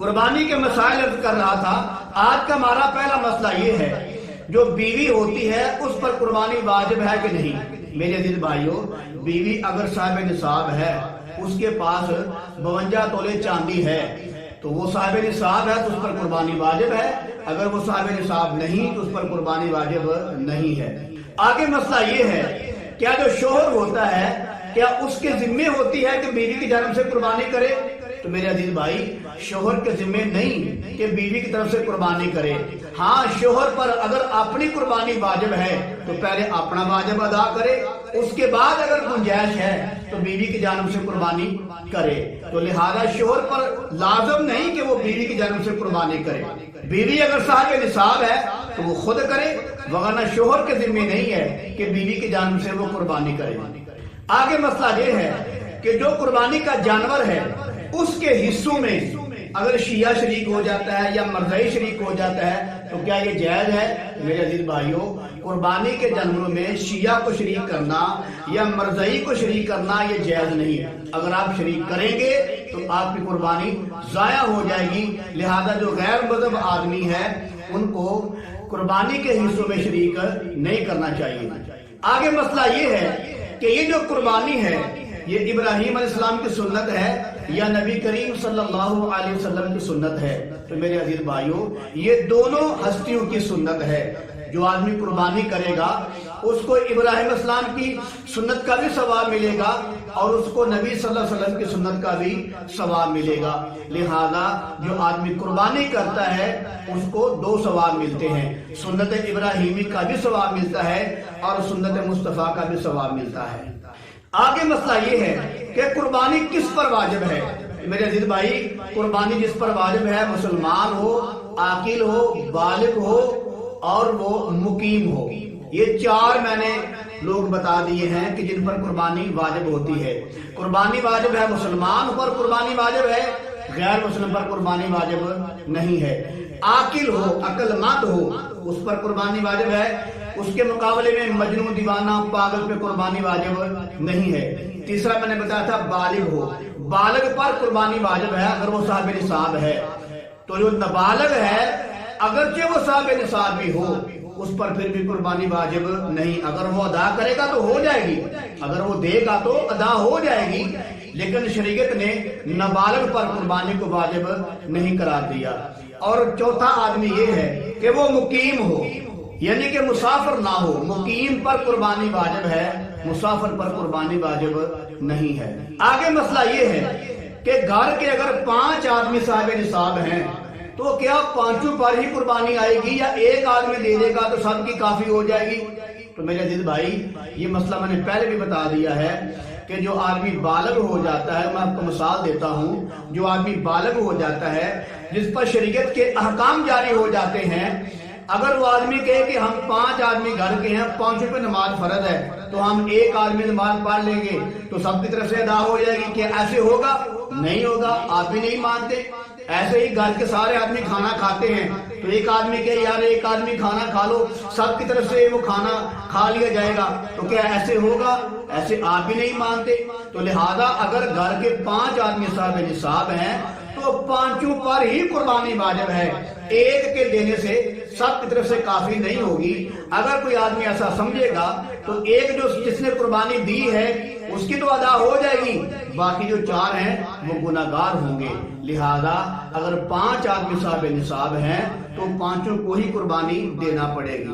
قربانی کے مسائل عرض کر رہا تھا۔ آج کا ہمارا پہلا مسئلہ یہ ہے، جو بیوی ہوتی ہے اس پر قربانی واجب ہے کہ نہیں؟ میرے عزیز بھائیوں، بیوی اگر صاحب نصاب ہے، اس کے پاس 52 تولے چاندی ہے، تو وہ صاحب نصاب ہے تو اس پر قربانی واجب ہے۔ اگر وہ صاحب نصاب نہیں تو اس پر قربانی واجب نہیں ہے۔ آگے مسئلہ یہ ہے، کیا جو شوہر ہوتا ہے کیا اس کے ذمہ ہوتی ہے کہ بیوی کی جانب سے قربانی کرے؟ تو میرے عزیز بھائی، شوہر کے ذمہ نہیں کہ بیوی کی طرف سے قربانی کرے۔ ہاں، شوہر پر اگر اپنی قربانی واجب ہے تو پہلے اپنا واجب ادا کرے، اس کے بعد اگر گنجائش ہے تو بیوی کی جانب سے قربانی کرے۔ تو لہذا شوہر پر لازم نہیں کہ وہ بیوی کی جانب سے قربانی کرے۔ بیوی اگر صاحب نصاب ہے تو وہ خود کرے، ورنہ شوہر کے ذمہ نہیں ہے کہ بیوی کی جانب سے وہ قربانی کرے۔ آگے مسئلہ یہ ہے کہ جو قربانی کا جانور ہے اس کے حصوں میں اگر شیعہ شریک ہو جاتا ہے یا مرزائی شریک ہو جاتا ہے تو کیا یہ جائز ہے؟ میرے عزیز بھائیوں، قربانی کے جانوروں میں شیعہ کو شریک کرنا یا مرزائی کو شریک کرنا یہ جائز نہیں ہے۔ اگر آپ شریک کریں گے تو آپ کی قربانی ضائع ہو جائے گی۔ لہذا جو غیر مذہب آدمی ہے ان کو قربانی کے حصوں میں شریک نہیں کرنا چاہیے۔ آگے مسئلہ یہ ہے کہ یہ جو قربانی ہے یہ ابراہیم علیہ السلام کی سنت ہے یا نبی کریم صلی اللہ علیہ وسلم کی سنت ہے؟ تو میرے عزیز بھائیوں، یہ دونوں ہستیوں کی سنت ہے۔ جو آدمی قربانی کرے گا اس کو ابراہیم علیہ السلام کی سنت کا بھی ثواب ملے گا اور اس کو نبی صلی اللہ علیہ وسلم کی سنت کا بھی ثواب ملے گا۔ لہذا جو آدمی قربانی کرتا ہے اس کو 2 ثواب ملتے ہیں، سنت ابراہیمی کا بھی ثواب ملتا ہے اور سنت مصطفیٰ کا بھی ثواب ملتا ہے۔ آگے مسئلہ یہ ہے کہ قربانی کس پر واجب ہے؟ میرے عزیز بھائی، قربانی جس پر واجب ہے مسلمان ہو، عاقل ہو، بالغ ہو اور وہ مقیم ہو۔ یہ 4 میں نے لوگ بتا دیے ہیں کہ جن پر قربانی واجب ہوتی ہے۔ قربانی واجب ہے مسلمان پر قربانی واجب ہے، غیر مسلم پر قربانی واجب نہیں ہے۔ عاقل ہو، عقل مند ہو، اس پر قربانی واجب ہے۔ اس کے مقابلے میں مجنون، دیوانہ، پاگل پہ قربانی واجب نہیں ہے۔ تیسرا میں نے بتایا تھا بالغ ہو، بالغ پر قربانی واجب ہے اگر وہ صاحب نصاب ہے۔ تو جو نابالغ ہے اگرچہ وہ صاحب نصاب بھی ہو اس پر پھر بھی قربانی واجب نہیں۔ اگر وہ ادا کرے گا تو ہو جائے گی، اگر وہ دے گا تو ادا ہو جائے گی، لیکن شریعت نے نابالغ پر قربانی کو واجب نہیں قرار دیا۔ اور چوتھا آدمی یہ ہے کہ وہ مقیم ہو، یعنی کہ مسافر نہ ہو۔ مقیم پر قربانی واجب ہے، مسافر پر قربانی واجب نہیں ہے۔ آگے مسئلہ یہ ہے کہ گھر کے اگر 5 آدمی صاحب نصاب ہیں تو کیا 5 پر ہی قربانی آئے گی یا ایک آدمی دے دے گا تو سب کی کافی ہو جائے گی؟ تو میرے عزیز بھائی، یہ مسئلہ میں نے پہلے بھی بتا دیا ہے کہ جو آدمی بالغ ہو جاتا ہے، میں آپ کو مثال دیتا ہوں، جو آدمی بالغ ہو جاتا ہے جس پر شریعت کے احکام جاری ہو جاتے ہیں، اگر وہ آدمی کہے کہ ہم 5 آدمی گھر کے ہیں، 5 پہ نماز فرض ہے تو ہم ایک آدمی نماز پڑھ لیں گے تو سب کی طرف سے ادا ہو جائے گی، کیا ایسے ہوگا؟ نہیں ہوگا، آپ بھی نہیں مانتے۔ ایسے ہی گھر کے سارے آدمی کھانا کھاتے ہیں تو ایک آدمی کہے یار ایک آدمی کھانا کھا لو، سب کی طرف سے وہ کھانا کھا لیا جائے گا، تو کیا ایسے ہوگا؟ ایسے آپ بھی نہیں مانتے۔ تو لہذا اگر گھر کے 5 آدمی صاحب نصاب ہیں تو 5 پر ہی قربانی واجب ہے۔ ایک کے دینے سے سب کی طرف سے کافی نہیں ہوگی۔ اگر کوئی آدمی ایسا سمجھے گا تو ایک جو جس نے قربانی دی ہے اس کی تو ادا ہو جائے گی، باقی جو 4 ہیں وہ گناہگار ہوں گے۔ لہذا اگر 5 آدمی صاحب نصاب ہیں تو 5 کو ہی قربانی دینا پڑے گی۔